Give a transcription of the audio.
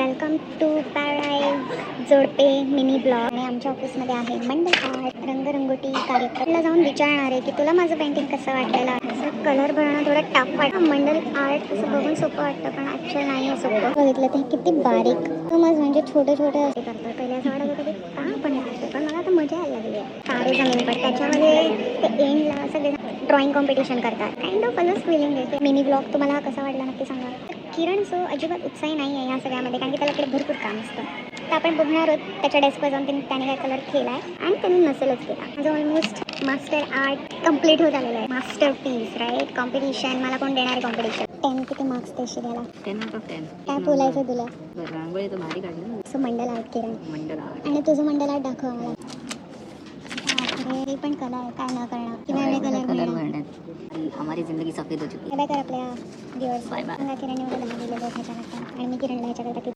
Welcome to paradise जोडपे mini blog. आणि आमच्या ऑफिसमध्ये आहे मंडल आर्ट रंगरंगोटी कार्यक्रमला जाऊन विचारणार आहे की तुला माझं पेंटिंग कसं वाटलेलं आहे. असं कलर भरणं थोडं टफ वाटतं. मंडल आर्ट असं बघून सोपं वाटतं पण ॲक्च्युअल नाही आहे सोपं. बघितलं ते किती बारीक समज म्हणजे छोटे छोटे असे करतात. पहिले असं वाटत होतं की का पण हे करते पण मला आता मजा यायला लागली आहे. तारे जमीन पण त्याच्यामध्ये ते एंडला सगळे ड्रॉइंग कॉम्पिटिशन करतात. काइंड ऑफ अलग फिलिंग देते. मिनी ब्लॉग तुम्हाला कसा वाटला नक्की सांगा. किरण सो अजिबात उत्साही नाही आहे या सगळ्यामध्ये कारण की त्याला इकडे भरपूर काम असतं. तर आपण बघणार आहोत त्याच्या डेस्कवर जाऊन त्याने काय कलर केला आहे आणि त्याने नसेलच केला. माझं ऑलमोस्ट मास्टर आर्ट कम्प्लीट होत आलेलं आहे. Master piece right. कॉम्पिटिशन मला कोण देणार आहे कॉम्पिटिशन. 10 किती मार्क्स देशील याला? 10 out of 10. काय बोलायचं तुला? रांगोळी तर भारी काढली. असं मंडल आर्ट किरण. मंडल आर्ट. आणि तुझं मंडल आर्ट दाखव मला. बापरे पण कलर काय न करणार किंवा एवढे कलर भरण्यात हमारी जिंदगी सफेद हो चुकी. काय कर आपल्या व्ह्युअर्स. Bye bye. किरण एवढं 10 दिले ह्याच्याकरता आणि मी किरणला ह्याच्याकरता